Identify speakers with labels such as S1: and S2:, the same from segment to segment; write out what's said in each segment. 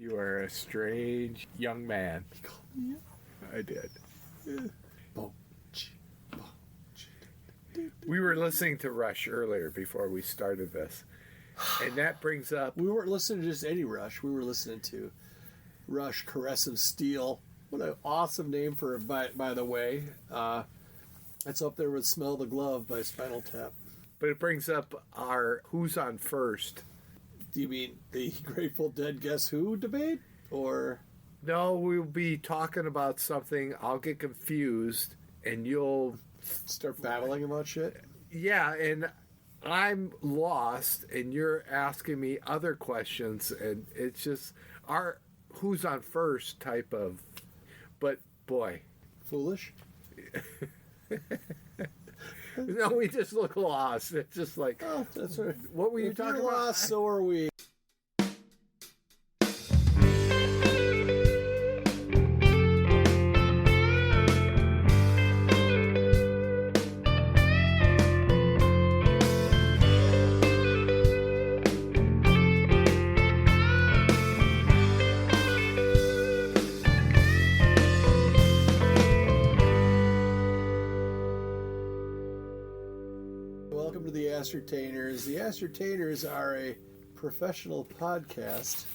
S1: You are a strange young man.
S2: Yeah.
S1: I did.
S2: Yeah.
S1: We were listening to Rush earlier before we started this. And that brings up...
S2: We weren't listening to just any Rush. We were listening to Rush, Caress of Steel. What an awesome name for it, by the way. That's up there with Smell the Glove by Spinal Tap.
S1: But it brings up our Who's on First.
S2: Do you mean the Grateful Dead Guess Who debate? Or...
S1: No, we'll be talking about something. I'll get confused, and you'll...
S2: Start babbling about shit?
S1: Yeah, and I'm lost, and you're asking me other questions, and it's just our Who's on First type of... But, boy.
S2: Foolish?
S1: No, we just look lost. It's just like...
S2: Oh, that's right.
S1: What were you talking about?
S2: Lost, so are we. Ascertainers. The Ascertainers are a professional podcast.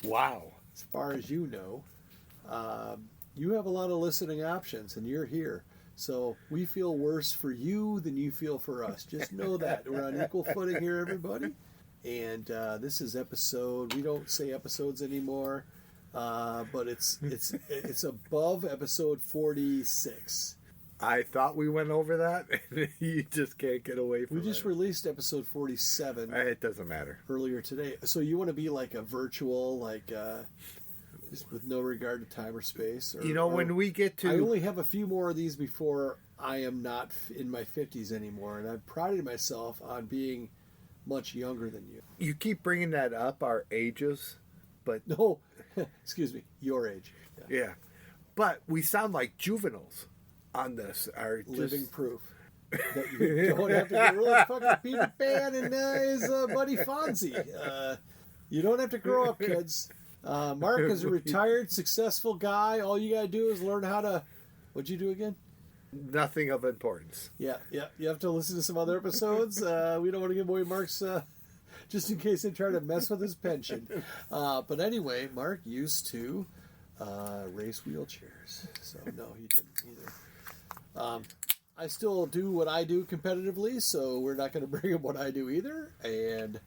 S1: Wow.
S2: As far as you know. You have a lot of listening options, and you're here. So we feel worse for you than you feel for us. Just know that. We're on equal footing here, everybody. And this is episode... We don't say episodes anymore, but it's above episode 46.
S1: I thought we went over that, and you just can't get away from it.
S2: We just released episode 47.
S1: It doesn't matter.
S2: Earlier today. So you want to be like a virtual, just with no regard to time or space? Or,
S1: when we get to...
S2: I only have a few more of these before I am not in my 50s anymore, and I've prided myself on being much younger than you.
S1: You keep bringing that up, our ages, but...
S2: No, excuse me, your age.
S1: Yeah. But we sound like juveniles on this.
S2: Living proof that you don't have to get really fucking Peter Pan and his buddy Fonzie. You don't have to grow up, kids. Mark is a retired, successful guy. All you gotta do is learn how to... What'd you do again?
S1: Nothing of importance.
S2: Yeah. You have to listen to some other episodes. We don't want to give away Mark's... just in case they try to mess with his pension. But anyway, Mark used to race wheelchairs. So no, he didn't either. I still do what I do competitively, so we're not going to bring up what I do either. And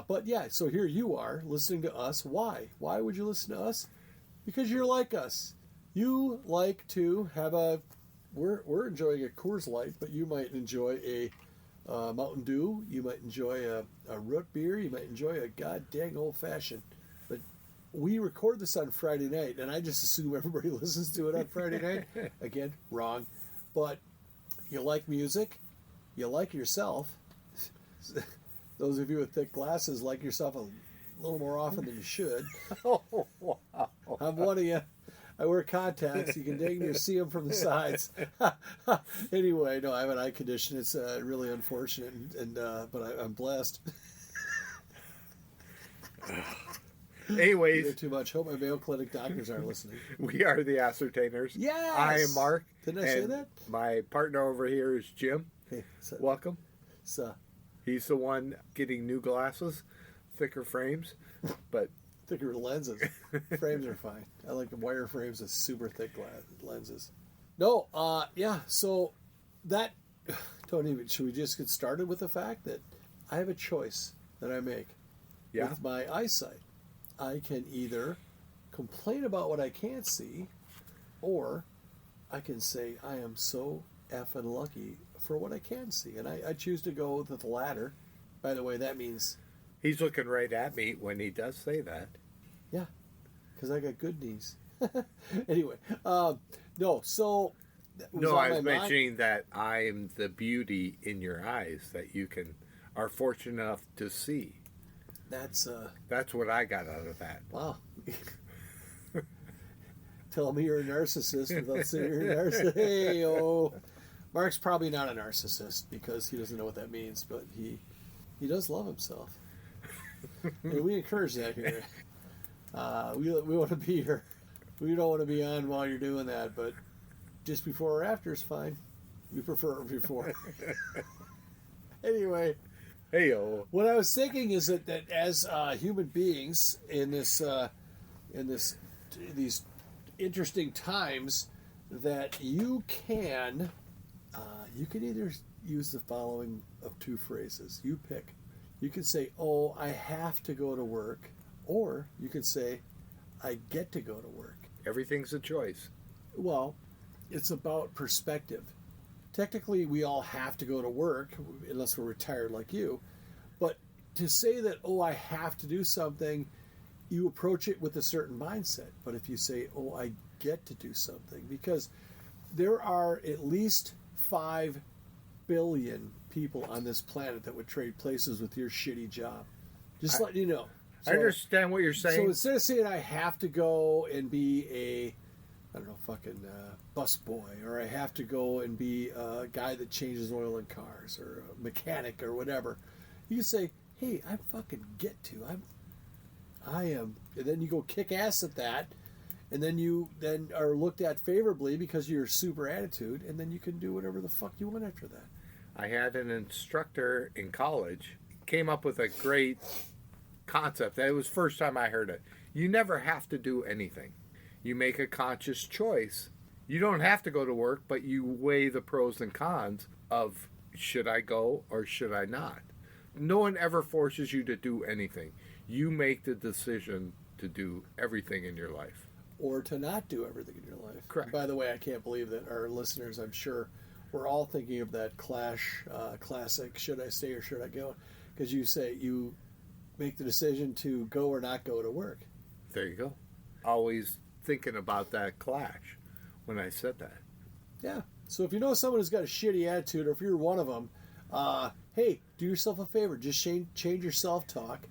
S2: but yeah, so here you are listening to us. Why? Why would you listen to us? Because you're like us. You like to have a... We're enjoying a Coors Light, but you might enjoy a Mountain Dew. You might enjoy a root beer. You might enjoy a goddamn old-fashioned. But we record this on Friday night, and I just assume everybody listens to it on Friday night. Again, wrong. But you like music. You like yourself. Those of you with thick glasses like yourself a little more often than you should.
S1: Oh, wow.
S2: I'm one of you. I wear contacts. You can dang near see them from the sides. Anyway, no, I have an eye condition. It's really unfortunate, but I'm blessed.
S1: Anyways,
S2: you too much. Hope my Mayo Clinic doctors aren't listening.
S1: We are the Ascertainers.
S2: Yes!
S1: I am Mark.
S2: Didn't I say that?
S1: My partner over here is Jim.
S2: Hey,
S1: welcome.
S2: So,
S1: he's the one getting new glasses, thicker frames, but
S2: thicker lenses. Frames are fine. I like the wire frames with super thick lenses. No, yeah. So that, Tony, should we just get started with the fact that I have a choice that I make with my eyesight? I can either complain about what I can't see, or I can say I am so effing lucky for what I can see. And I choose to go with the latter. By the way, that means...
S1: He's looking right at me when he does say that.
S2: Yeah, because I got good knees. Anyway, no, so...
S1: No, I was mentioning that I am the beauty in your eyes that you are fortunate enough to see. That's what I got out of that.
S2: Wow. Tell me you're a narcissist without saying you're a narcissist. Hey, oh. Mark's probably not a narcissist because he doesn't know what that means, but he does love himself. And we encourage that here. We want to be here. We don't want to be on while you're doing that, but just before or after is fine. We prefer before. Anyway.
S1: Hey-o.
S2: What I was thinking is that as human beings in these interesting times, that you can either use the following of two phrases. You pick. You can say, "Oh, I have to go to work," or you can say, "I get to go to work."
S1: Everything's a choice.
S2: Well, it's about perspective. Technically, we all have to go to work, unless we're retired like you. But to say that, oh, I have to do something, you approach it with a certain mindset. But if you say, oh, I get to do something, because there are at least 5 billion people on this planet that would trade places with your shitty job. Just letting you know.
S1: I understand what you're saying.
S2: So instead of saying I have to go and be a fucking bus boy, or I have to go and be a guy that changes oil in cars, or a mechanic, or whatever, you can say, hey, I fucking get to. I am. And then you go kick ass at that, and then you then are looked at favorably because of your super attitude, and then you can do whatever the fuck you want after that.
S1: I had an instructor in college, came up with a great concept. That was the first time I heard it. You never have to do anything. You make a conscious choice. You don't have to go to work, but you weigh the pros and cons of should I go or should I not. No one ever forces you to do anything. You make the decision to do everything in your life.
S2: Or to not do everything in your life.
S1: Correct.
S2: By the way, I can't believe that our listeners, I'm sure, we're all thinking of that Clash classic, Should I Stay or Should I Go? Because you say you make the decision to go or not go to work.
S1: There you go. Always thinking about that clash when I said that.
S2: Yeah. So if you know someone who's got a shitty attitude, or if you're one of them, hey, do yourself a favor. Just change your self-talk.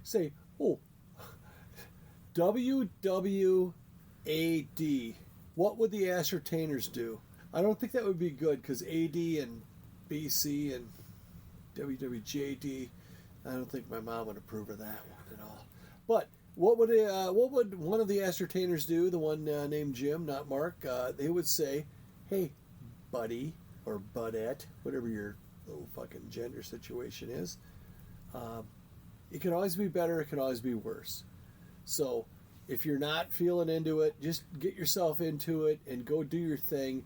S2: Say, oh, WWAD. What would the ascertainers do? I don't think that would be good, because AD and BC and WWJD, I don't think my mom would approve of that one at all. But what would one of the ascertainers do? The one named Jim, not Mark. They would say, "Hey, buddy or budette, whatever your little fucking gender situation is, it can always be better. It can always be worse. So if you're not feeling into it, just get yourself into it and go do your thing,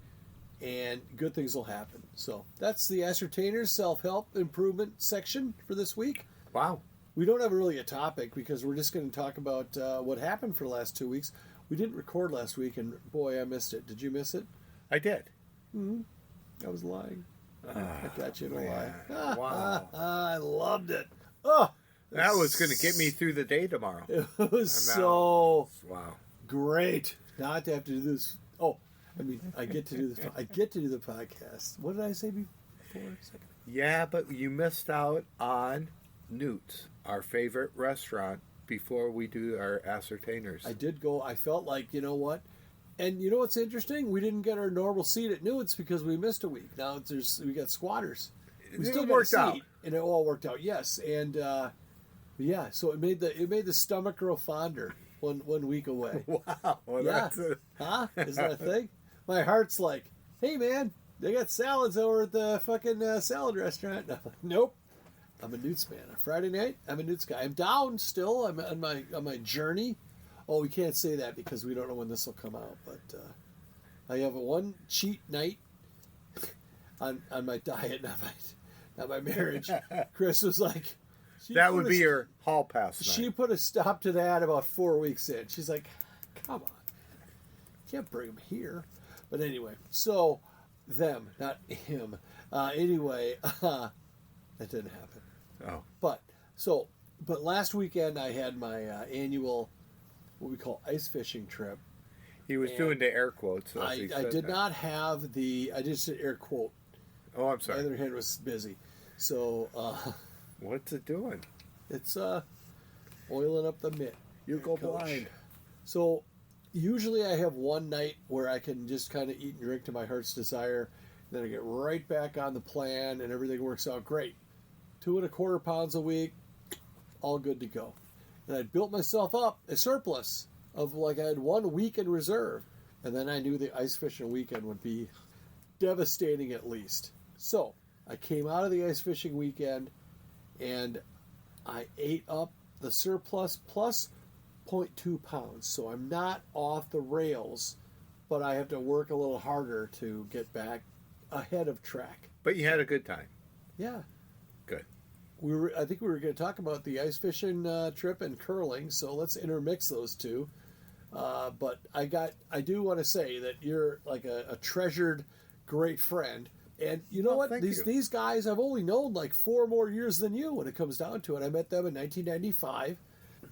S2: and good things will happen." So that's the ascertainers self-help improvement section for this week.
S1: Wow.
S2: We don't have really a topic, because we're just going to talk about what happened for the last 2 weeks. We didn't record last week, and boy, I missed it. Did you miss it?
S1: I did.
S2: Mm-hmm. I was lying. I got you in a lie.
S1: Wow.
S2: I loved it. Oh,
S1: That was going to get me through the day tomorrow.
S2: It was so
S1: wow.
S2: great not to have to do this. Oh, I mean, I get to do the podcast. What did I say before a second?
S1: Yeah, but you missed out on Newt, our favorite restaurant, before we do our ascertainers.
S2: I did go. I felt like, you know what? And you know what's interesting? We didn't get our normal seat at Newt's because we missed a week. Now we got squatters. We still
S1: worked
S2: got a
S1: out.
S2: seat, and it all worked out. Yes, and yeah, so it made the stomach grow fonder one week away.
S1: Wow. Well,
S2: Yeah.
S1: that's a...
S2: Huh? Isn't that a thing? My heart's like, hey man, they got salads over at the fucking salad restaurant. And I'm like, nope. I'm a Newt's man. On Friday night, I'm a Newt's guy. I'm down still. I'm on my journey. Oh, we can't say that because we don't know when this will come out. But I have one cheat night on my diet, not my marriage. Chris was like,
S1: That would be your hall pass night.
S2: she put a stop to that about 4 weeks in. She's like, come on. Can't bring him here. But anyway, so them, not him. Anyway, that didn't happen.
S1: Oh.
S2: But last weekend I had my annual, what we call ice fishing trip.
S1: He was doing the air quotes. As
S2: I did not have I just did air quote.
S1: Oh, I'm
S2: My
S1: sorry.
S2: other hand was busy. So,
S1: What's it doing?
S2: it's oiling up the mitt.
S1: You go
S2: Coach.
S1: blind.
S2: So usually I have one night where I can just kind of eat and drink to my heart's desire. Then I get right back on the plan and everything works out great. 2.25 pounds a week, all good to go. And I'd built myself up a surplus of like I had 1 week in reserve. And then I knew the ice fishing weekend would be devastating at least. So I came out of the ice fishing weekend and I ate up the surplus plus 0.2 pounds. So I'm not off the rails, but I have to work a little harder to get back ahead of track.
S1: But you had a good time.
S2: Yeah.
S1: Good.
S2: I think we were going to talk about the ice fishing trip and curling, so let's intermix those two. But I do want to say that you're like a treasured, great friend. And you know what? These guys I've only known like 4 more years than you when it comes down to it. I met them in 1995,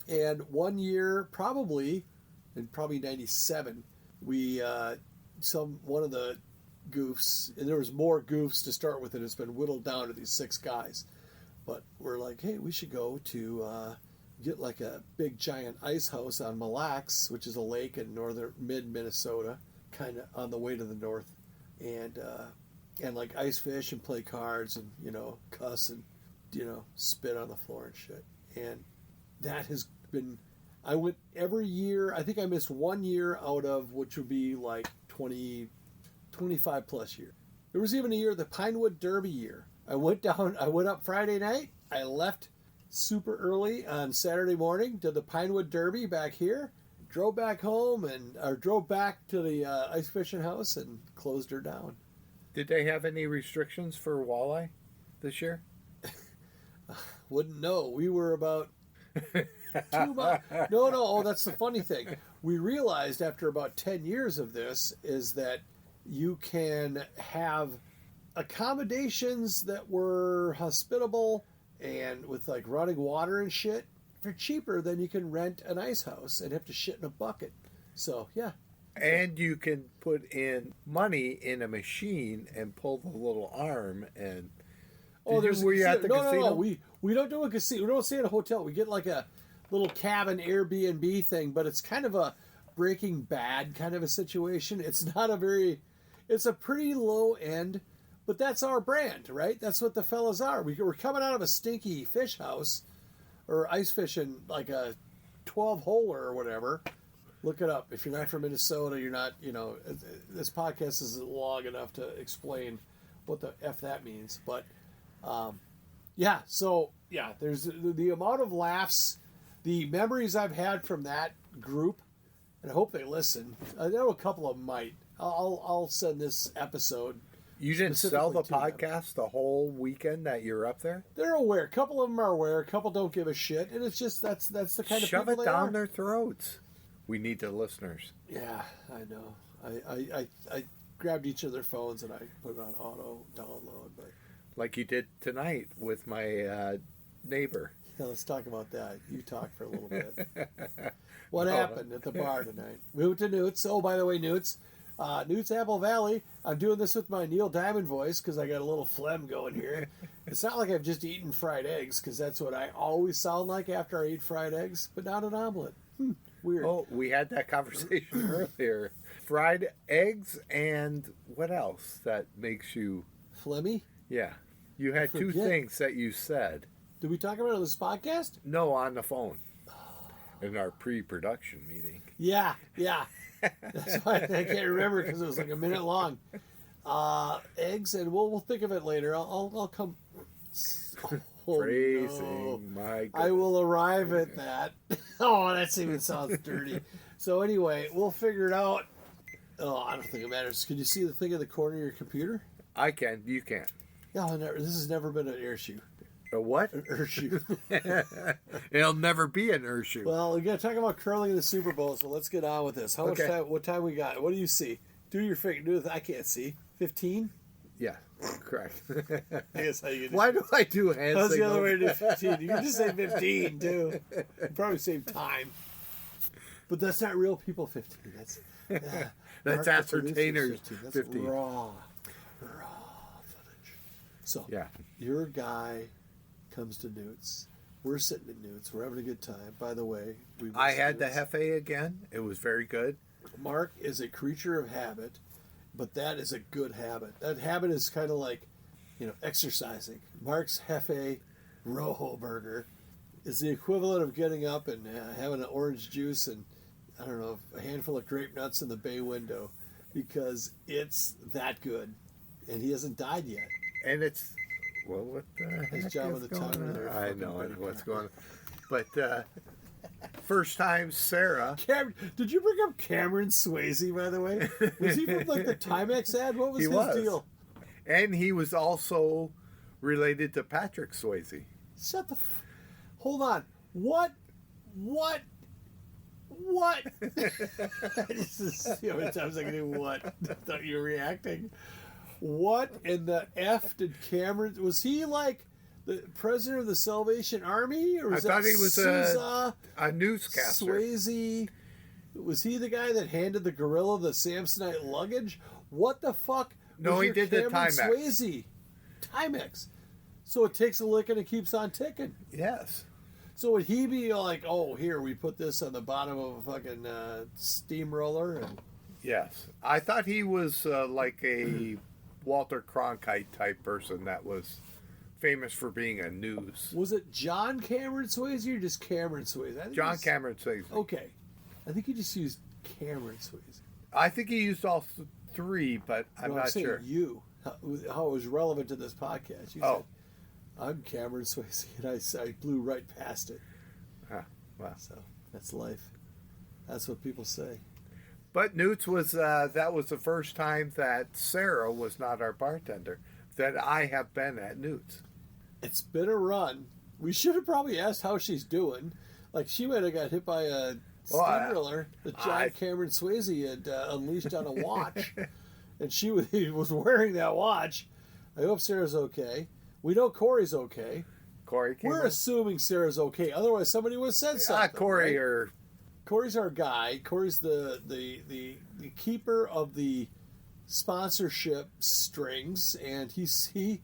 S2: and 1 year probably 97, we one of the goofs, and there was more goofs to start with, and it's been whittled down to these 6 guys. But we're like, hey, we should go to get like a big giant ice house on Mille Lacs, which is a lake in northern mid-Minnesota, kind of on the way to the north, and like ice fish and play cards and, you know, cuss and, you know, spit on the floor and shit. And that has been, I went every year. I think I missed 1 year out of which would be like 25 plus years. There was even a year, the Pinewood Derby year. I went up Friday night. I left super early on Saturday morning, did the Pinewood Derby back here, drove back home drove back to the ice fishing house and closed her down.
S1: Did they have any restrictions for walleye this year?
S2: Wouldn't know. We were about 2 months. No. Oh, that's the funny thing. We realized after about 10 years of this is that you can have accommodations that were hospitable and with like running water and shit for cheaper than you can rent an ice house and have to shit in a bucket. So, yeah.
S1: And you can put in money in a machine and pull the little arm and...
S2: Oh, there's
S1: were you at the casino?
S2: No. We don't do a casino. We don't stay at a hotel. We get like a little cabin Airbnb thing, but it's kind of a Breaking Bad kind of a situation. It's not a very... It's a pretty low end, but that's our brand, right? That's what the fellas are. We're coming out of a stinky fish house or ice fishing, like a 12-holer or whatever. Look it up. If you're not from Minnesota, you're not, you know, this podcast isn't long enough to explain what the F that means. But, yeah, so, yeah, there's the amount of laughs, the memories I've had from that group, and I hope they listen. I know a couple of them might. I'll send this episode.
S1: You didn't sell the podcast the whole weekend that you're up there?
S2: They're aware. A couple of them are aware. A couple don't give a shit. And it's just, that's the kind of
S1: Shove
S2: people
S1: it
S2: they
S1: down
S2: are.
S1: their throats. We need the listeners.
S2: Yeah, I know. I grabbed each of their phones and I put it on auto download. But
S1: like you did tonight with my neighbor.
S2: yeah, let's talk about that. You talk for a little bit. What happened at the bar tonight? We went to Newt's. Oh, by the way, Newt's Apple Valley. I'm doing this with my Neil Diamond voice because I got a little phlegm going here. It's not like I've just eaten fried eggs because that's what I always sound like after I eat fried eggs, but not an omelet. Weird.
S1: Oh, we had that conversation earlier. Fried eggs and what else that makes you...
S2: Phlegmy?
S1: Yeah. You had 2 things that you said.
S2: Did we talk about it on this podcast?
S1: No, on the phone. In our pre-production meeting.
S2: Yeah. That's why I can't remember because it was like a minute long. Eggs, and we'll think of it later. I'll come.
S1: Phrasing, my goodness.
S2: I will arrive at that. Oh, that even sounds dirty. So anyway, we'll figure it out. Oh, I don't think it matters. Can you see the thing in the corner of your computer?
S1: I can. You can't.
S2: No, this has never been an air shoe.
S1: A what?
S2: An air shoe.
S1: It'll never be an air shoe.
S2: Well, we got to talk about curling in the Super Bowl, so let's get on with this. How much time? What time we got? What do you see? Do your figure. I can't see. 15?
S1: Yeah, correct.
S2: I guess how you do.
S1: Why do I do hand
S2: How's
S1: signals?
S2: the other way to do 15? You can just say 15 too. You probably save time. But that's not real people 15. That's
S1: ascertainers
S2: 15. That's
S1: 15.
S2: Raw footage. So
S1: yeah,
S2: your guy comes to Newt's. We're sitting at Newt's. We're having a good time. By the way,
S1: I had the Hefe again. It was very good.
S2: Mark is a creature of habit, but that is a good habit. That habit is kind of like, exercising. Mark's Hefe Rojo Burger is the equivalent of getting up and having an orange juice and, I don't know, a handful of grape nuts in the bay window, because it's that good. And he hasn't died yet.
S1: And it's, well, what the
S2: His
S1: heck
S2: job
S1: is
S2: with the
S1: going
S2: timer
S1: on?
S2: there.
S1: I know what's going on. But first time Sara.
S2: Did you bring up Cameron Swayze, by the way? Was he from like the Timex ad? What was his deal?
S1: And he was also related to Patrick Swayze.
S2: Shut the hold on. What? This is how many times I can do what? I thought you were reacting. What in the F did Cameron... Was he like the president of the Salvation Army? Or was
S1: I thought he was
S2: Sousa,
S1: a newscaster.
S2: Swayze? Was he the guy that handed the gorilla the Samsonite luggage? What the fuck?
S1: No, he did the Timex.
S2: Swayze. Timex. So it takes a licking and keeps on ticking.
S1: Yes.
S2: So would he be like, oh, here, we put this on the bottom of a fucking steamroller? And...
S1: Yes. I thought he was like a Walter Cronkite type person that was famous for being a news.
S2: Was it John Cameron Swayze or just Cameron Swayze?
S1: John Cameron Swayze.
S2: Okay. I think he just used Cameron Swayze.
S1: I think he used all three, but I'm not sure.
S2: You, how it was relevant to this podcast. You said, I'm Cameron Swayze, and I blew right past it.
S1: Huh. Wow.
S2: So that's life. That's what people say.
S1: But Newt's was that was the first time that Sara was not our bartender, that I have been at Newt's.
S2: It's been a run. We should have probably asked how she's doing. Like, she might have got hit by a steamroller that John Cameron Swayze had unleashed on a watch. And he was wearing that watch. I hope Sarah's okay. We know Corey's okay. We're assuming Sarah's okay. Otherwise, somebody would have said something.
S1: Corey
S2: right?
S1: or...
S2: Corey's our guy. Corey's the keeper of the sponsorship strings, and he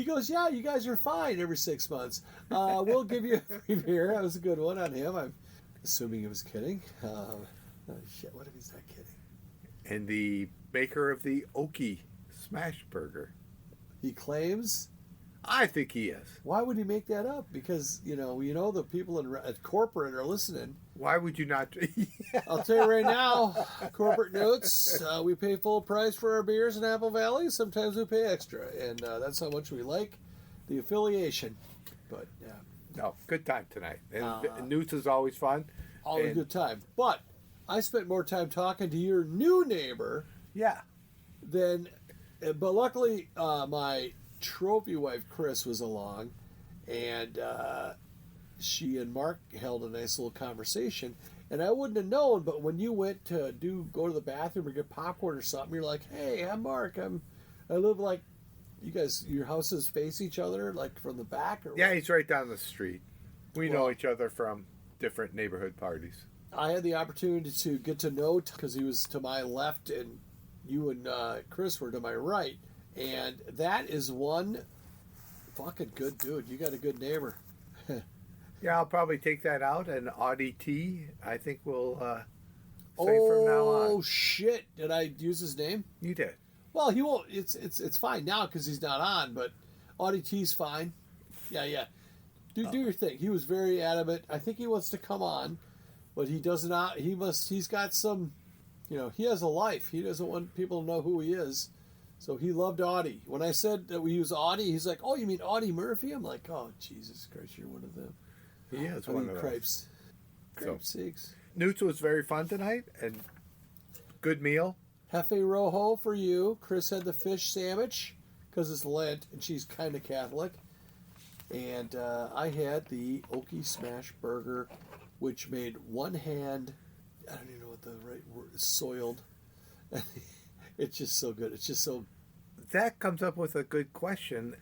S2: goes, yeah, you guys are fine every 6 months. We'll give you a free beer. That was a good one on him. I'm assuming he was kidding. Oh, shit, what if he's not kidding?
S1: And the maker of the Okie Smash Burger.
S2: He claims.
S1: I think he is.
S2: Why would he make that up? Because the people at corporate are listening.
S1: Why would you not?
S2: Yeah. I'll tell you right now, corporate notes, we pay full price for our beers in Apple Valley. Sometimes we pay extra, and that's how much we like the affiliation. But yeah,
S1: no, good time tonight. And Newt's is always fun.
S2: Always a good time. But I spent more time talking to your new neighbor.
S1: Yeah.
S2: But luckily, my trophy wife Chris was along, and she and Mark held a nice little conversation. And I wouldn't have known, but when you went to go to the bathroom or get popcorn or something, you're like, "Hey, I'm Mark. I live like you guys. Your houses face each other, like from the back." Or
S1: yeah,
S2: what?
S1: he's right down the street. We know each other from different neighborhood parties.
S2: I had the opportunity to get to know because he was to my left, and you and Chris were to my right. And that is one fucking good dude. You got a good neighbor.
S1: Yeah, I'll probably take that out. And Audie T, I think we'll say from now on.
S2: Oh, shit. Did I use his name?
S1: You did.
S2: Well, he won't. It's fine now because he's not on, but Audie T's fine. Yeah. Do your thing. He was very adamant. I think he wants to come on, but he does not. He's got some, he has a life. He doesn't want people to know who he is. So he loved Audie. When I said that we use Audie, he's like, "Oh, you mean Audie Murphy?" I'm like, "Oh, Jesus Christ, you're one of them."
S1: He is one of them.
S2: Crepes. Sakes.
S1: Newt's was very fun tonight, and good meal.
S2: Hefe Rojo for you. Chris had the fish sandwich because it's Lent, and she's kind of Catholic. And I had the Okie Smash Burger, which made one hand, I don't even know what the right word is, soiled. It's just so good. It's just so...
S1: That comes up with a good question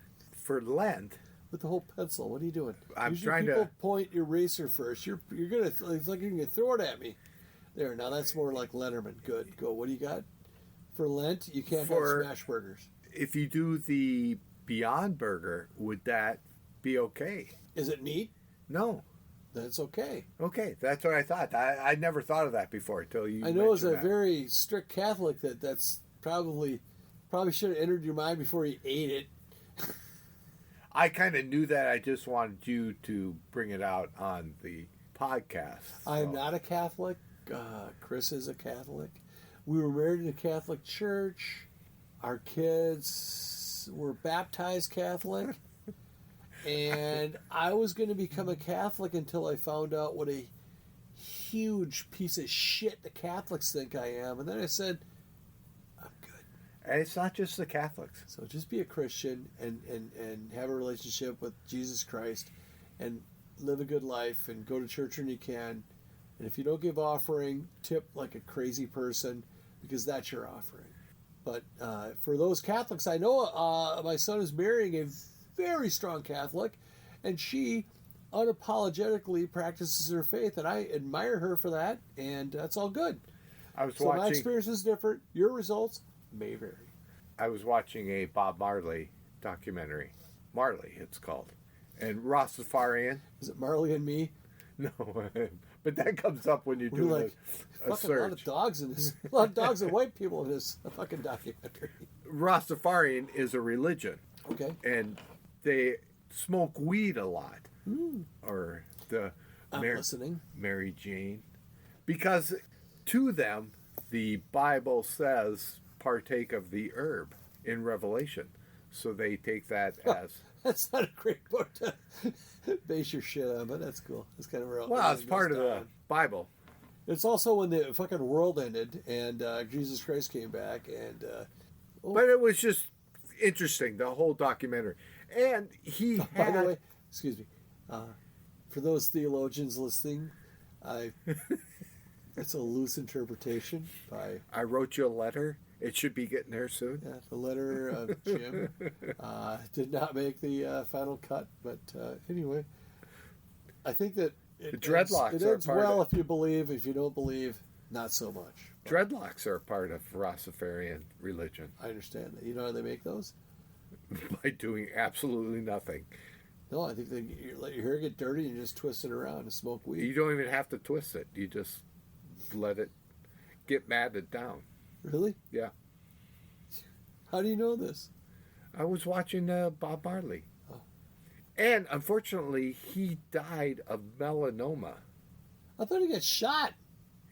S1: for Lent.
S2: With the whole pencil, what are you doing?
S1: I'm
S2: Usually
S1: trying
S2: people
S1: to
S2: point eraser first. You're gonna, it's like you're gonna throw it at me. There, now that's more like Letterman. Good. Go. What do you got for Lent? You can't have smash burgers.
S1: If you do the Beyond Burger, would that be okay?
S2: Is it meat?
S1: No.
S2: Then it's okay.
S1: Okay, that's what I thought. I never thought of that before until you.
S2: I know as a very strict Catholic that's probably should have entered your mind before you ate it.
S1: I kind of knew that. I just wanted you to bring it out on the podcast.
S2: I'm not a Catholic. Chris is a Catholic. We were married in a Catholic church. Our kids were baptized Catholic. And I was going to become a Catholic until I found out what a huge piece of shit the Catholics think I am. And then I said, I'm good.
S1: And it's not just the Catholics.
S2: So just be a Christian and have a relationship with Jesus Christ and live a good life and go to church when you can. And if you don't give offering, tip like a crazy person because that's your offering. But for those Catholics, I know my son is marrying a very strong Catholic, and she unapologetically practices her faith, and I admire her for that, and that's all good. My experience is different. Your results may vary.
S1: I was watching a Bob Marley documentary. Marley, it's called. And Rastafarian.
S2: Is it Marley and Me?
S1: No, but that comes up when you're doing
S2: like,
S1: a search.
S2: A lot of dogs in this. A lot of dogs and white people in this fucking documentary.
S1: Rastafarian is a religion.
S2: Okay.
S1: And they smoke weed a lot. Or
S2: I'm listening.
S1: Mary Jane. Because to them, the Bible says partake of the herb in Revelation. So they take that as...
S2: That's not a great book to base your shit on, but that's cool. It's kind of real.
S1: Well, it's part of the Bible.
S2: It's also when the fucking world ended and Jesus Christ came back. And
S1: But it was just interesting, the whole documentary. And he had...
S2: By the way, excuse me, for those theologians listening, it's a loose interpretation by...
S1: I wrote you a letter. It should be getting there soon.
S2: Yeah, the letter of Jim did not make the final cut, but anyway, I think that
S1: the dreadlocks
S2: it
S1: are
S2: ends
S1: part
S2: well
S1: of...
S2: if you believe. If you don't believe, not so much.
S1: Dreadlocks are part of Rastafarian religion.
S2: I understand that. You know how they make those?
S1: By doing absolutely nothing.
S2: No, I think you let your hair get dirty and you just twist it around and smoke weed.
S1: You don't even have to twist it. You just let it get matted down.
S2: Really?
S1: Yeah.
S2: How do you know this?
S1: I was watching Bob Marley.
S2: Oh.
S1: And unfortunately, he died of melanoma.
S2: I thought he got shot.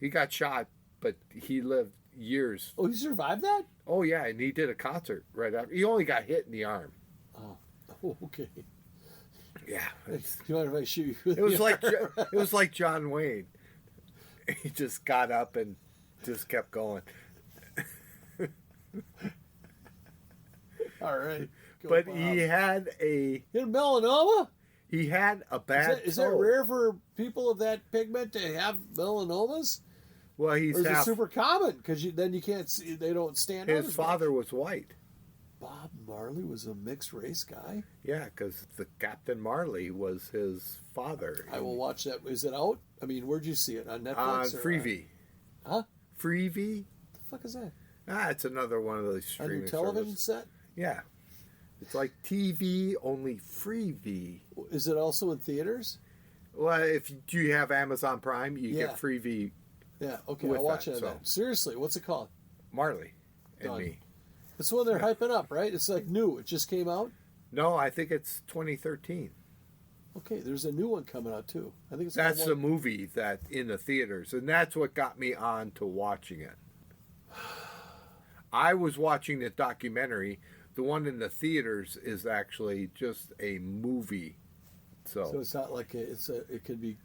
S1: He got shot, but he lived years.
S2: Oh, he survived that?
S1: Oh, yeah, and he did a concert right after. He only got hit in the arm.
S2: Oh, okay.
S1: Yeah.
S2: Do you mind if I shoot you?
S1: It was like John Wayne. He just got up and just kept going.
S2: All right.
S1: But
S2: Bob.
S1: he had
S2: melanoma?
S1: He had a bad
S2: Is that rare for people of that pigment to have melanomas?
S1: Well,
S2: or is it super common? Because then you can't see, they don't stand out.
S1: His father was white.
S2: Bob Marley was a mixed race guy?
S1: Yeah, because the Captain Marley was his father.
S2: I will watch that. Is it out? I mean, where'd you see it? On Netflix?
S1: On
S2: or
S1: Freevee.
S2: Huh?
S1: Freevee?
S2: What the fuck is that?
S1: It's another one of those streaming
S2: On your television
S1: services.
S2: set?
S1: Yeah. It's like TV, only Freevee.
S2: Is it also in theaters?
S1: Well, if you have Amazon Prime, you get Freevee.
S2: Yeah, okay, I'll watch that. Seriously, what's it called?
S1: Marley and
S2: Done.
S1: Me.
S2: It's the one they're hyping up, right? It's like new. It just came out?
S1: No, I think it's 2013.
S2: Okay, there's a new one coming out, too. I think it's
S1: That's the movie that in the theaters, and that's what got me on to watching it. I was watching the documentary. The one in the theaters is actually just a movie. So
S2: it's not like it could be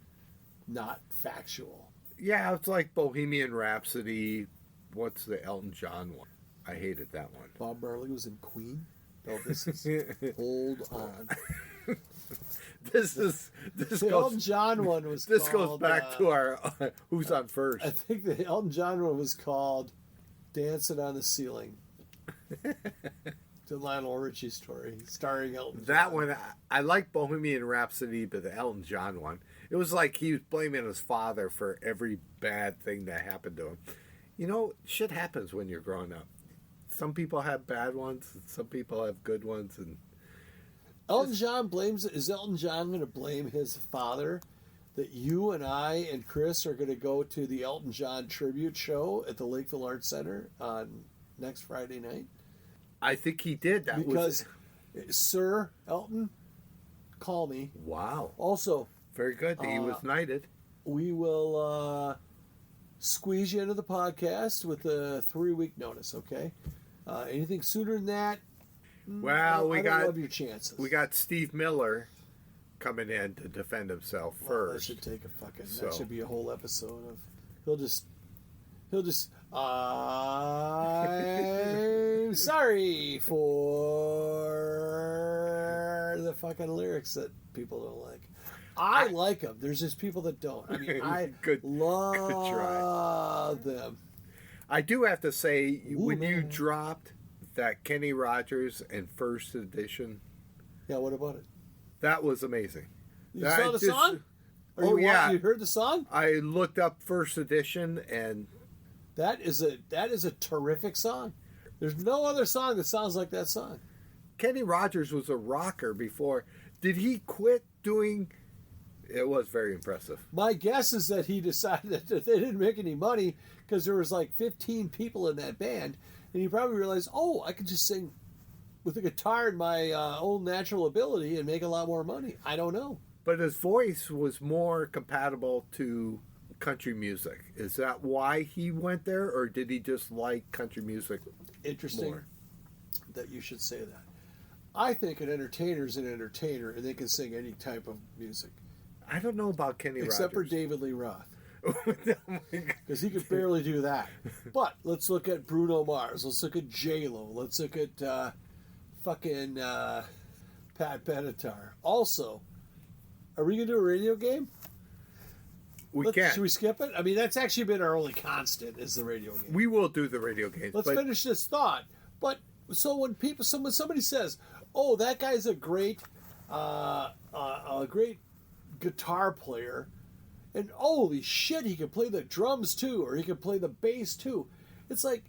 S2: not factual.
S1: Yeah, it's like Bohemian Rhapsody. What's the Elton John one? I hated that one.
S2: Bob Marley was in Queen? No, this is... Hold on.
S1: The
S2: Elton John one was
S1: this
S2: called...
S1: goes back to our Who's on First.
S2: I think the Elton John one was called Dancing on the Ceiling. The Lionel Richie story, starring Elton John.
S1: That one, I like Bohemian Rhapsody, but the Elton John one, it was like he was blaming his father for every bad thing that happened to him. You know, shit happens when you're growing up. Some people have bad ones, and some people have good ones. And
S2: Elton John is Elton John going to blame his father that you and I and Chris are going to go to the Elton John tribute show at the Lakeville Arts Center on next Friday night?
S1: I think he did.
S2: Because, Sir Elton, call me.
S1: Wow.
S2: Also,
S1: Very good. He was knighted.
S2: we will squeeze you into the podcast with a 3-week notice, okay? Anything sooner than that,
S1: Well,
S2: I don't love your chances.
S1: we got Steve Miller coming in to defend himself
S2: Well, that
S1: first.
S2: should take a fucking.
S1: So.
S2: That should be a whole episode of. He'll just. I'm sorry for the fucking lyrics that people don't like. I like them. There's just people that don't. I mean, I love them.
S1: I do have to say,
S2: Ooh,
S1: when you
S2: man.
S1: dropped that Kenny Rogers and first edition,
S2: Yeah, what about it?
S1: that was amazing.
S2: You
S1: That
S2: saw the
S1: just-
S2: song? Or
S1: Oh,
S2: you
S1: yeah.
S2: You heard the song?
S1: I looked up first edition, and
S2: That is a terrific song. There's no other song that sounds like that song.
S1: Kenny Rogers was a rocker before. Did he quit doing? It was very impressive.
S2: My guess is that he decided that they didn't make any money because there was like 15 people in that band, and he probably realized, oh, I could just sing with a guitar and my own natural ability and make a lot more money. I don't know.
S1: But his voice was more compatible to country music. Is that why he went there, or did he just like country music?
S2: Interesting
S1: More.
S2: that you should say that. I think an entertainer is an entertainer, and they can sing any type of music,
S1: I don't know about Kenny
S2: except for
S1: Rogers.
S2: David Lee Roth.
S1: Oh my God.
S2: Because he could barely do that. But let's look at Bruno Mars. Let's look at J-Lo. Let's look at fucking Pat Benatar. Also, are we going to do a radio game?
S1: We can.
S2: Should we skip it? I mean, that's actually been our only constant is the radio game.
S1: We will do the radio games.
S2: Let's
S1: but
S2: finish this thought. But so when somebody says, "Oh, that guy's a great guitar player," and holy shit, he can play the drums too, or he can play the bass too. It's like,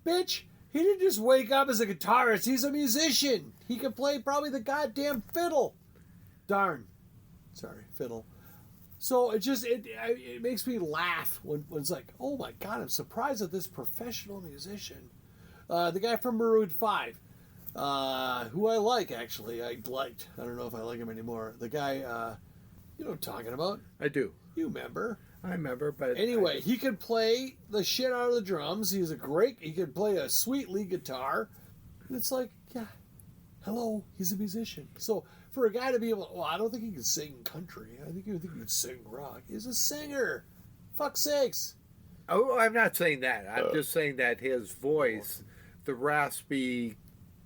S2: bitch, he didn't just wake up as a guitarist. He's a musician. He can play probably the goddamn fiddle. Darn, sorry, fiddle. So it makes me laugh when it's like, oh my God, I'm surprised that this professional musician, the guy from Maroon 5, who I like actually, I liked. I don't know if I like him anymore. The guy, you know what I'm talking about?
S1: I do.
S2: You remember?
S1: I remember, but
S2: Anyway, he can play the shit out of the drums. He can play a sweet lead guitar. And it's like, yeah, hello, he's a musician. So for a guy to be able, well, I don't think he can sing country. I think he can sing rock. He's a singer. Fuck's sakes.
S1: Oh, I'm not saying that. I'm just saying that his voice, the raspy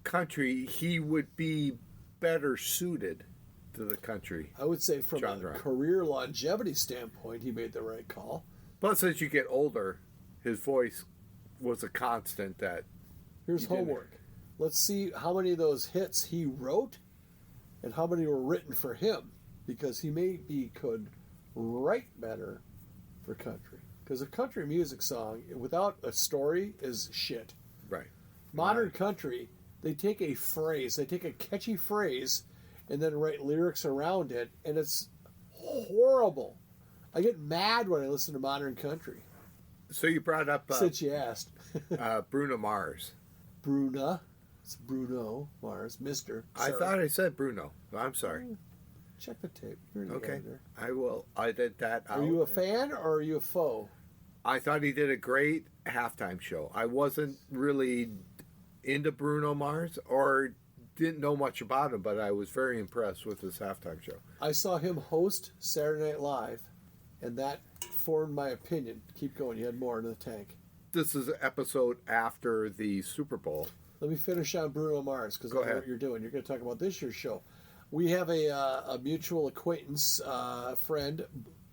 S1: country, he would be better suited to the country.
S2: I would say from
S1: genre.
S2: a career longevity standpoint, he made the right call.
S1: Plus, as you get older, his voice was a constant that
S2: Here's
S1: He did.
S2: homework. Let's see how many of those hits he wrote and how many were written for him, because he maybe could write better for country. Because a country music song without a story is shit.
S1: right.
S2: Modern country, they take a phrase, they take a catchy phrase, and then write lyrics around it, and it's horrible. I get mad when I listen to modern country.
S1: So you brought up
S2: Since you asked.
S1: Bruno Mars.
S2: Bruna. It's Bruno Mars. Mr.
S1: I
S2: Sorry.
S1: thought I said Bruno. I'm sorry.
S2: Check the tape. You're the
S1: Okay,
S2: editor.
S1: I will. I did that.
S2: Are you a fan or are you a foe?
S1: I thought he did a great halftime show. I wasn't really into Bruno Mars or didn't know much about him, but I was very impressed with his halftime show.
S2: I saw him host Saturday Night Live, and that formed my opinion. Keep going. You had more in the tank.
S1: This is an episode after the Super Bowl.
S2: Let me finish on Bruno Mars because I
S1: Go
S2: know
S1: ahead.
S2: what you're doing. You're going to talk about this year's show. We have a mutual acquaintance, friend,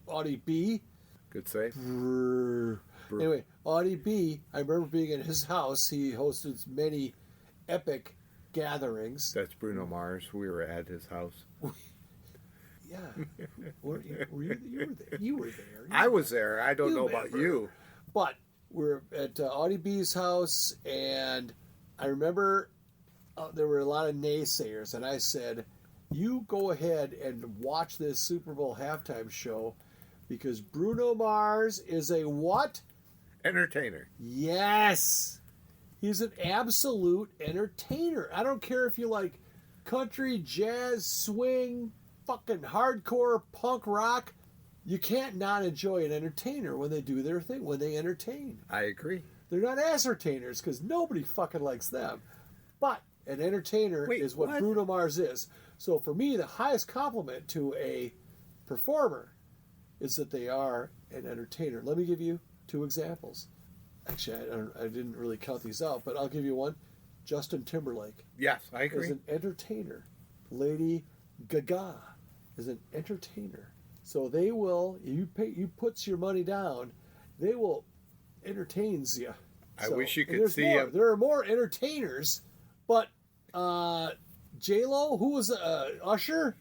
S2: Audie B.
S1: Good save.
S2: Brrr. Anyway, Audie B, I remember being in his house. He hosted many epic gatherings.
S1: That's Bruno Mars. We were at his house.
S2: Yeah. were you there. You were there.
S1: I was there. I don't
S2: You
S1: know about
S2: remember.
S1: you.
S2: But we're at Audie B's house, and I remember there were a lot of naysayers, and I said, you go ahead and watch this Super Bowl halftime show because Bruno Mars is a what?
S1: Entertainer.
S2: Yes. He's an absolute entertainer. I don't care if you like country, jazz, swing, fucking hardcore punk rock. You can't not enjoy an entertainer when they do their thing, when they entertain.
S1: I agree.
S2: They're not ascertainers because nobody fucking likes them. But an entertainer is what Bruno Mars is. So for me, the highest compliment to a performer is that they are an entertainer. Let me give you 2 examples. Actually, I didn't really count these out, but I'll give you one. Justin Timberlake.
S1: Yes, I agree.
S2: Is an entertainer. Lady Gaga is an entertainer. So they will, you put your money down, they will entertain you.
S1: I wish you could see him.
S2: There are more entertainers, but J-Lo, who was Usher?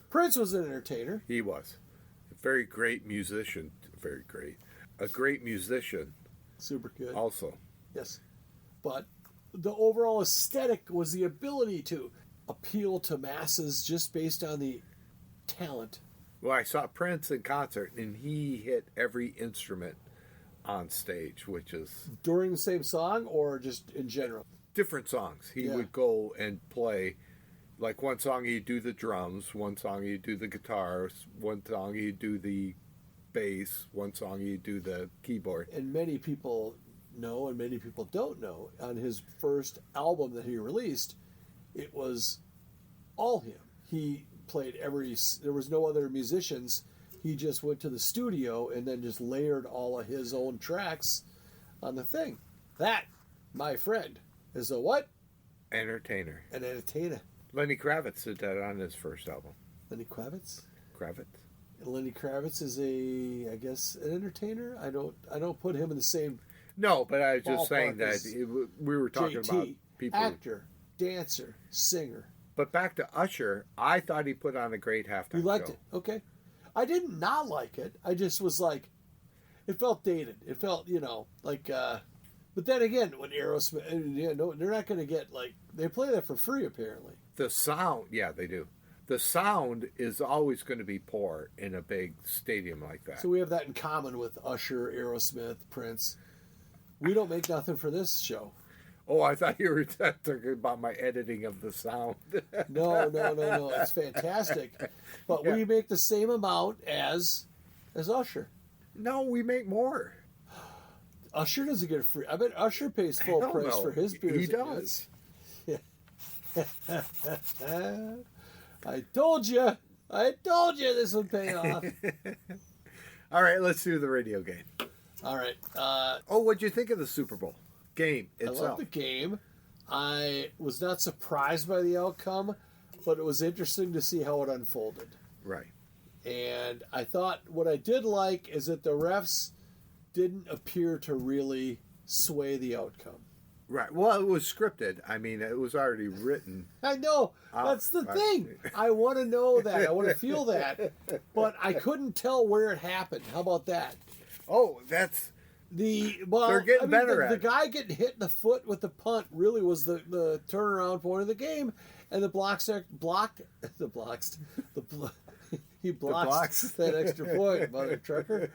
S2: Prince was an entertainer.
S1: He was. A very great musician. Very great. A great musician.
S2: Super good.
S1: Also.
S2: Yes. But the overall aesthetic was the ability to appeal to masses just based on the talent.
S1: Well, I saw Prince in concert, and he hit every instrument on stage, which is...
S2: During the same song or just in general?
S1: Different songs. He would go and play, like one song he'd do the drums, one song he'd do the guitars, one song he'd do the bass, one song he'd do the keyboard.
S2: And many people know and many people don't know, on his first album that he released, it was all him. He played there was no other musicians. He just went to the studio and then just layered all of his own tracks on the thing. That, my friend, is a what?
S1: Entertainer.
S2: An entertainer.
S1: Lenny Kravitz did that on his first album.
S2: Lenny Kravitz?
S1: Kravitz.
S2: Lenny Kravitz is I guess, an entertainer. I don't put him in the same.
S1: No, but I was just saying that we were talking about people.
S2: Actor, dancer, singer.
S1: But back to Usher, I thought he put on a great halftime show.
S2: You liked it? Okay. I did not like it. I just was like, it felt dated. It felt, like, but then again, when Aerosmith, no, they're not going to get, like, they play that for free, apparently.
S1: The sound, yeah, they do. The sound is always going to be poor in a big stadium like that.
S2: So we have that in common with Usher, Aerosmith, Prince. We don't make nothing for this show.
S1: Oh, I thought you were talking about my editing of the sound.
S2: No. It's fantastic. But we make the same amount as Usher.
S1: No, we make more.
S2: Usher doesn't get free. I bet Usher pays full price for his beers.
S1: He does.
S2: I told you this would pay off.
S1: All right, let's do the radio game.
S2: All right.
S1: What'd you think of the Super Bowl game itself?
S2: I love the game. I was not surprised by the outcome, but it was interesting to see how it unfolded.
S1: Right.
S2: And I thought what I did like is that the refs didn't appear to really sway the outcome.
S1: Right. Well, it was scripted. I mean, it was already written.
S2: I know. That's the thing. I want to know that. I want to feel that. But I couldn't tell where it happened. How about that?
S1: Oh, that's... they're getting better at it.
S2: The guy getting hit in the foot with the punt really was the turnaround point of the game. And he blocks that extra point, mother trucker.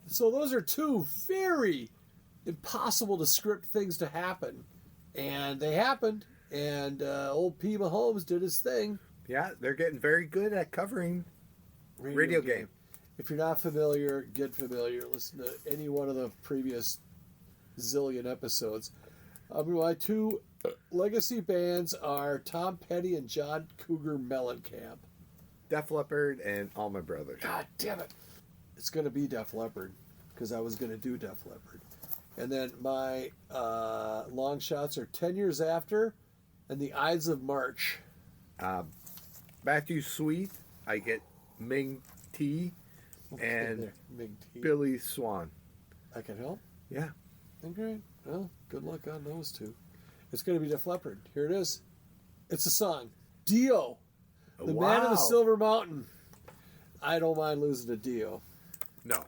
S2: So those are two very impossible to script things to happen, and they happened. And old P. Mahomes did his thing.
S1: Yeah, they're getting very good at covering radio game.
S2: If you're not familiar, get familiar. Listen to any one of the previous zillion episodes. My 2 legacy bands are Tom Petty and John Cougar Mellencamp.
S1: Def Leppard and All My Brothers.
S2: God damn it. It's going to be Def Leppard, because I was going to do Def Leppard. And then my long shots are 10 Years After and The Ides of March.
S1: Matthew Sweet, I get Ming T and
S2: Ming T.
S1: Billy Swan.
S2: I can help?
S1: Yeah.
S2: Okay. Well, good luck on those 2. It's going to be Def Leppard. Here it is. It's a song. Dio. The Man of the Silver Mountain. I don't mind losing to Dio.
S1: No.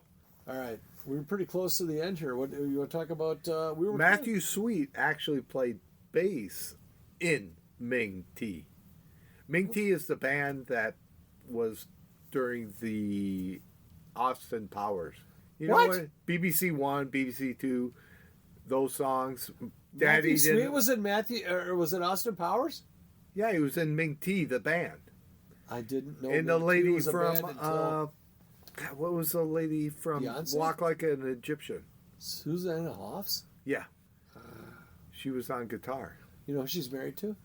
S2: All right. We were pretty close to the end here. What you want to talk about?
S1: Matthew Sweet actually played bass in Ming T. Ming T is the band that was during the Austin Powers. You know what? BBC One, BBC Two, those songs.
S2: Matthew Sweet was in Austin Powers?
S1: Yeah, he was in Ming T, the band.
S2: I didn't know.
S1: And the
S2: Ming T
S1: lady
S2: was a
S1: from
S2: band until
S1: what was the lady from
S2: Beyonce?
S1: Walk Like an Egyptian?
S2: Susanna Hoffs.
S1: Yeah, she was on guitar.
S2: You know who she's married to?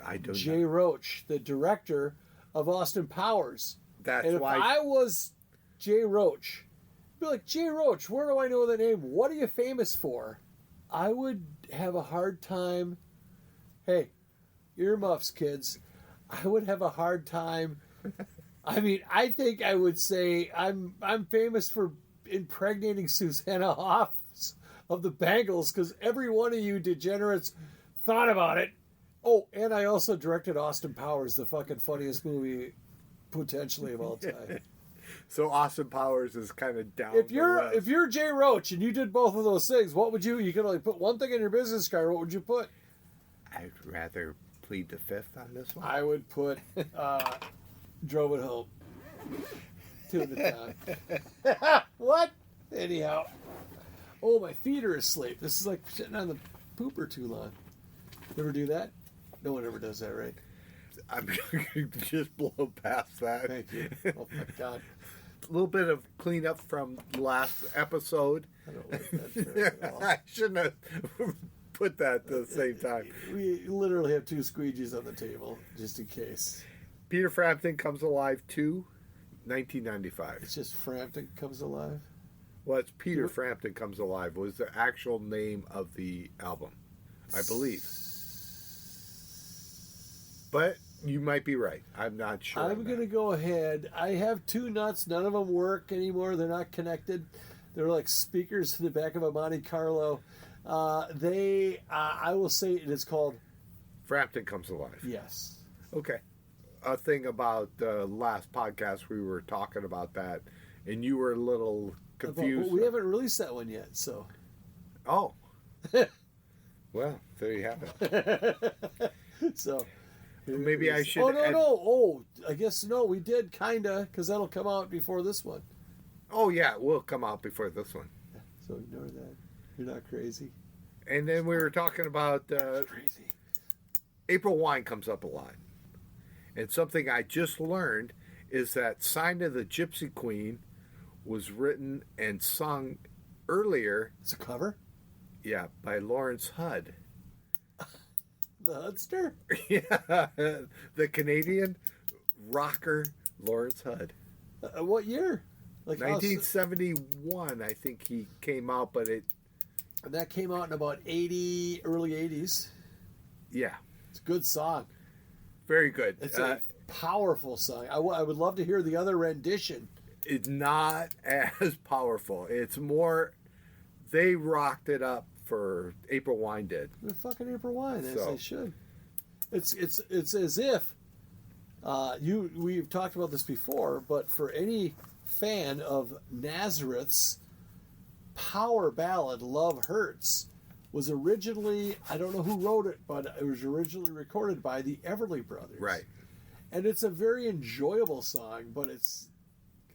S1: I don't
S2: Jay
S1: know.
S2: Roach, the director of Austin Powers.
S1: That's
S2: And if
S1: why.
S2: I was Jay Roach, I'd be like, Jay Roach, where do I know the name? What are you famous for? I would have a hard time. Hey, earmuffs, kids. I would have a hard time. I mean, I think I would say I'm famous for impregnating Susanna Hoffs of the Bangles because every one of you degenerates thought about it. Oh, and I also directed Austin Powers, the fucking funniest movie potentially of all time.
S1: So Austin Powers is kind of down.
S2: If
S1: the list.
S2: you're Jay Roach and you did both of those things, what would you can only put one thing in your business card, what would you put?
S1: I'd rather plead the fifth on this one.
S2: I would put drove it home. 2 at a time. What? Anyhow. Oh, my feet are asleep. This is like sitting on the pooper too long. Ever do that? No one ever does that, right?
S1: I'm going to just blow past that.
S2: Thank you. Oh my God.
S1: A little bit of cleanup from last episode.
S2: I don't like that very well.
S1: I shouldn't have put that at the same time.
S2: We literally have 2 squeegees on the table, just in case.
S1: Peter Frampton Comes Alive 2, 1995.
S2: It's just Frampton comes alive.
S1: Well, it's Peter Frampton Comes Alive was the actual name of the album, I believe. But you might be right. I'm not sure.
S2: I'm going to go ahead. I have 2 nuts. None of them work anymore. They're not connected. They're like speakers to the back of a Monte Carlo. I will say it is called
S1: Frampton Comes Alive.
S2: Yes.
S1: Okay. A thing about the last podcast, we were talking about that, and you were a little confused.
S2: We haven't released that one yet, so.
S1: Oh. Well, there you have it.
S2: So.
S1: Maybe I should.
S2: Oh, no. Oh, I guess no, we did kind of, because that'll come out before this one.
S1: Oh, yeah, it will come out before this one.
S2: So ignore that. You're not crazy.
S1: And then we were talking about
S2: Crazy.
S1: April Wine comes up a lot. And something I just learned is that Sign of the Gypsy Queen was written and sung earlier.
S2: It's a cover?
S1: Yeah, by Lawrence Hudd.
S2: The Hudster?
S1: Yeah, the Canadian rocker Lawrence Hudd.
S2: What year? Like
S1: 1971, I think he came out, but it.
S2: And that came out in about early 80s.
S1: Yeah.
S2: It's a good song.
S1: Very good.
S2: It's a powerful song. I would love to hear the other rendition.
S1: It's not as powerful. It's more, they rocked it up for April Wine did.
S2: They're fucking April Wine, as
S1: So.
S2: they should. It's as if we've talked about this before, but for any fan of Nazareth's power ballad "Love Hurts" was originally, I don't know who wrote it, but it was originally recorded by the Everly Brothers.
S1: Right.
S2: And it's a very enjoyable song, but it's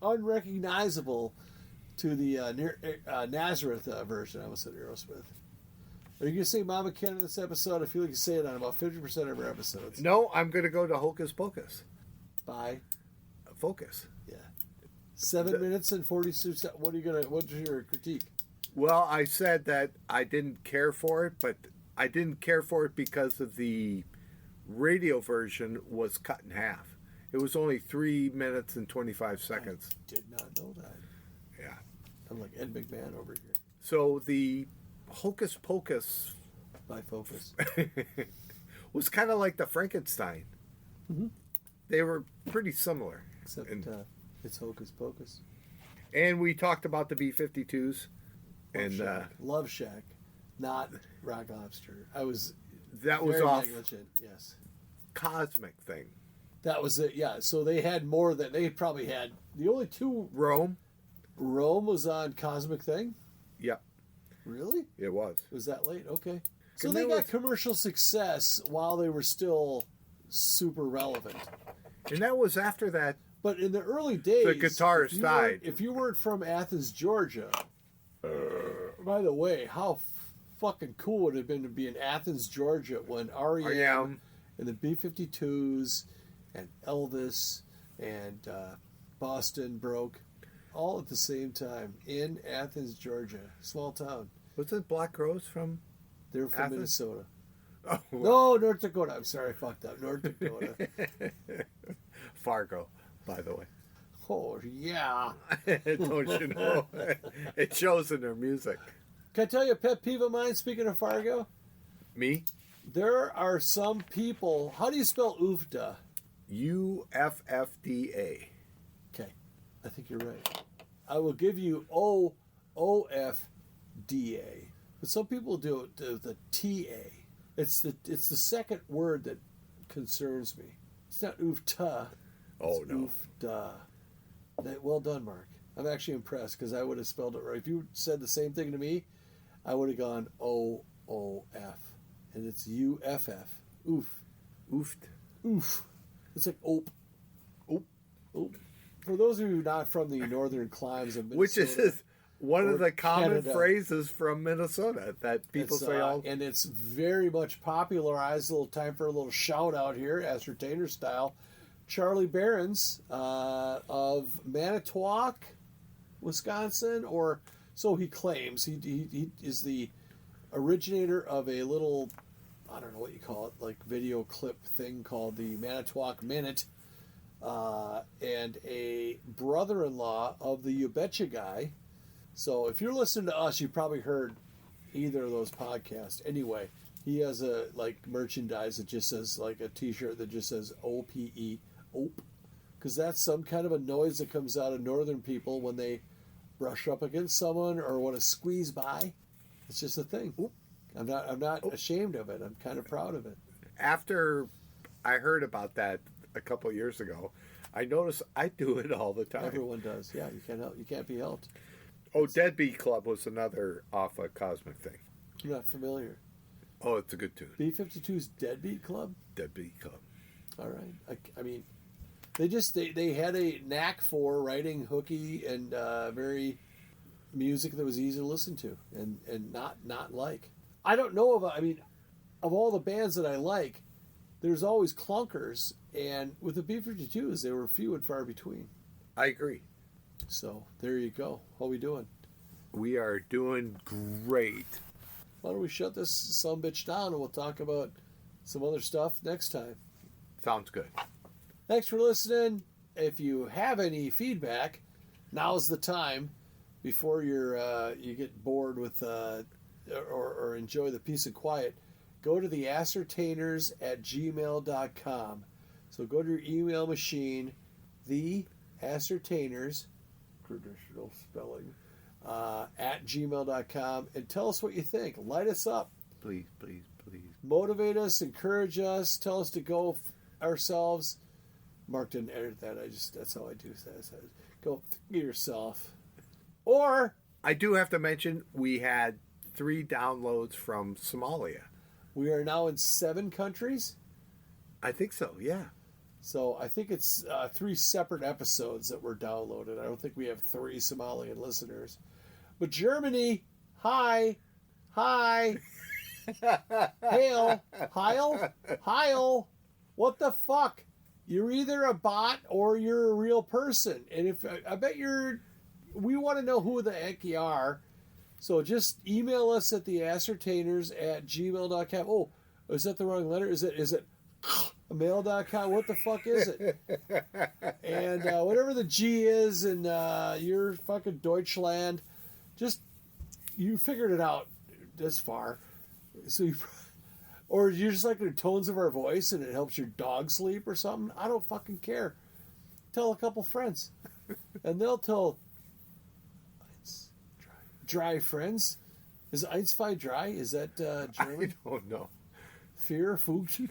S2: unrecognizable to the Nazareth version. I almost said Aerosmith. Are you going to say Mama Ken in this episode? I feel like you say it on about 50% of our episodes.
S1: No, I'm going to go to Hocus Pocus.
S2: Bye.
S1: Focus.
S2: Yeah. 7 minutes and 42 seconds. What's your critique?
S1: Well, I said that I didn't care for it, but I didn't care for it because of the radio version was cut in half. It was only 3 minutes and 25 seconds.
S2: I did not know that.
S1: Yeah.
S2: I'm like Ed McMahon over here.
S1: So the Hocus Pocus
S2: By Focus.
S1: was kind of like the Frankenstein.
S2: Mm-hmm.
S1: They were pretty similar.
S2: Except it's Hocus Pocus.
S1: And we talked about the B-52s.
S2: Love Shack, not Rock Lobster. I was
S1: That was
S2: very
S1: off
S2: negligent. Yes,
S1: Cosmic thing.
S2: that was it. Yeah, so they had more than they probably had. The only 2.
S1: Rome.
S2: Rome was on Cosmic Thing.
S1: Yep,
S2: Really?
S1: it was.
S2: It was that late? Okay. So
S1: And
S2: they
S1: that
S2: got
S1: was-
S2: commercial success while they were still super relevant.
S1: And that was after that.
S2: But in the early days,
S1: The guitarist
S2: if you
S1: died.
S2: weren't- If you weren't from Athens, Georgia, by the way, how fucking cool would it have been to be in Athens, Georgia when REM
S1: R.E.M.
S2: and the B-52s and Elvis and Boston broke all at the same time in Athens, Georgia. Small town.
S1: Wasn't Black Rose from?
S2: They're from
S1: Athens?
S2: Minnesota.
S1: Oh,
S2: No, North Dakota. I'm sorry, I fucked up. North Dakota.
S1: Fargo, by the way.
S2: Oh, yeah.
S1: Don't you know? It shows in their music.
S2: Can I tell you a pet peeve of mine, speaking of Fargo?
S1: Me?
S2: There are some people... How do you spell UFDA?
S1: UFFDA.
S2: Okay, I think you're right. I will give you OOFDA. But some people do it with the TA. It's the second word that concerns me. It's not UFTA.
S1: Oh, no.
S2: UFDA. Well done, Mark. I'm actually impressed because I would have spelled it right. If you said the same thing to me, I would have gone OOF. And it's UFF. Oof.
S1: Oofed.
S2: Oof. It's like oop.
S1: Oop.
S2: Oop. For those of you not from the northern climes of Minnesota.
S1: Which is one of
S2: or
S1: the common
S2: Canada.
S1: phrases from Minnesota that people say all...
S2: And it's very much popularized. A little time for a little shout out here, ascertainer style. Charlie Behrens of Manitowoc, Wisconsin, or so he claims. He is the originator of a little, I don't know what you call it, like video clip thing called the Manitowoc Minute, and a brother-in-law of the You Betcha guy. So if you're listening to us, you probably heard either of those podcasts. Anyway, he has a like merchandise that just says like a T-shirt that just says OPE, OP, because that's some kind of a noise that comes out of northern people when they brush up against someone or want to squeeze by. It's just a thing. Oop. I'm not ashamed of it. I'm kind of proud of it.
S1: After I heard about that a couple of years ago, I noticed I do it all the time.
S2: Everyone does. Yeah, you can't help. You can't be helped.
S1: Oh, Deadbeat Club was another off a Cosmic thing.
S2: I'm not familiar.
S1: Oh, it's a good tune.
S2: B-52's Deadbeat Club?
S1: Deadbeat Club.
S2: All right. I mean, they had a knack for writing hooky and very music that was easy to listen to and not like. I don't know of all the bands that I like, there's always clunkers, and with the B-52s, they were few and far between.
S1: I agree.
S2: So there you go. How we doing?
S1: We are doing great.
S2: Why don't we shut this sumbitch down and we'll talk about some other stuff next time.
S1: Sounds good.
S2: Thanks for listening. If you have any feedback, now's the time before you get bored with or enjoy the peace and quiet. Go to the ascertainers@gmail.com. So go to your email machine, the ascertainers, traditional spelling, at gmail.com, and tell us what you think. Light us up.
S1: Please, please, please.
S2: Motivate us, encourage us, tell us to go ourselves. Mark didn't edit that. That's how I do that. Go yourself. Or
S1: I do have to mention we had 3 downloads from Somalia.
S2: we are now in 7 countries.
S1: I think so, yeah.
S2: So I think it's 3 separate episodes that were downloaded. I don't think we have 3 Somalian listeners. But Germany, hi. Hail, Heil. What the fuck? You're either a bot or you're a real person. And if I bet we want to know who the heck you are. So just email us at the ascertainers@gmail.com. Oh, is that the wrong letter? Is it mail.com? What the fuck is it? And whatever the G is in your fucking Deutschland, you figured it out this far. So or you're just like the tones of our voice and it helps your dog sleep or something. I don't fucking care. Tell a couple friends. And they'll tell dry friends. Is Einsfei dry? Is that German?
S1: I don't know.
S2: Fear, Fugt.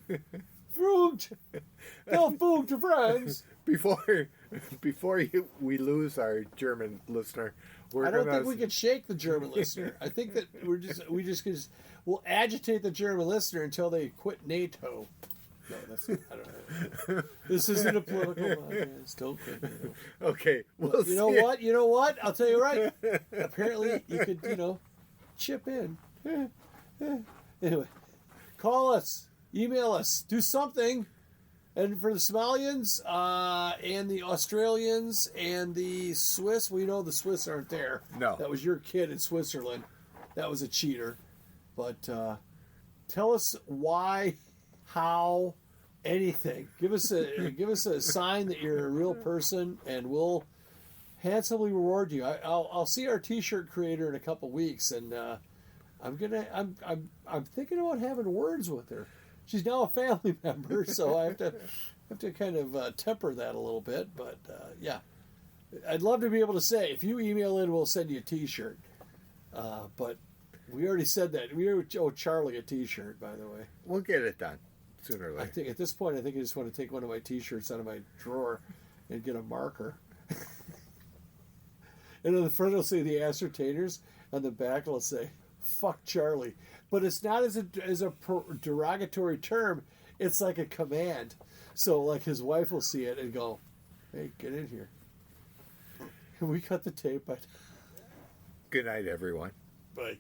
S2: Fugt! Tell Fugt to friends!
S1: Before we lose our German listener,
S2: I don't think we can shake the German listener. I think that we'll agitate the German listener until they quit NATO. No, I don't know. This isn't a political podcast. Don't quit NATO.
S1: Okay,
S2: You know what? I'll tell you right. Apparently, you could, chip in. Anyway, call us. email us. Do something. And for the Somalians and the Australians and the Swiss, we know the Swiss aren't there.
S1: No.
S2: That was your kid in Switzerland. That was a cheater. But tell us why, how, anything. Give us a sign that you're a real person, and we'll handsomely reward you. I'll see our T-shirt creator in a couple weeks, and I'm thinking about having words with her. She's now a family member, so I have to kind of temper that a little bit. But yeah, I'd love to be able to say, if you email in, we'll send you a T-shirt. But we already said that. We owe Charlie a T-shirt, by the way.
S1: We'll get it done sooner or later.
S2: I think at this point, I just want to take one of my T-shirts out of my drawer and get a marker. And on the front it'll say the Ascertainers. On the back it'll say, "Fuck Charlie." But it's not as a derogatory term. It's like a command. So like his wife will see it and go, "Hey, get in here." Can we cut the tape?
S1: Good night, everyone.
S2: Bye.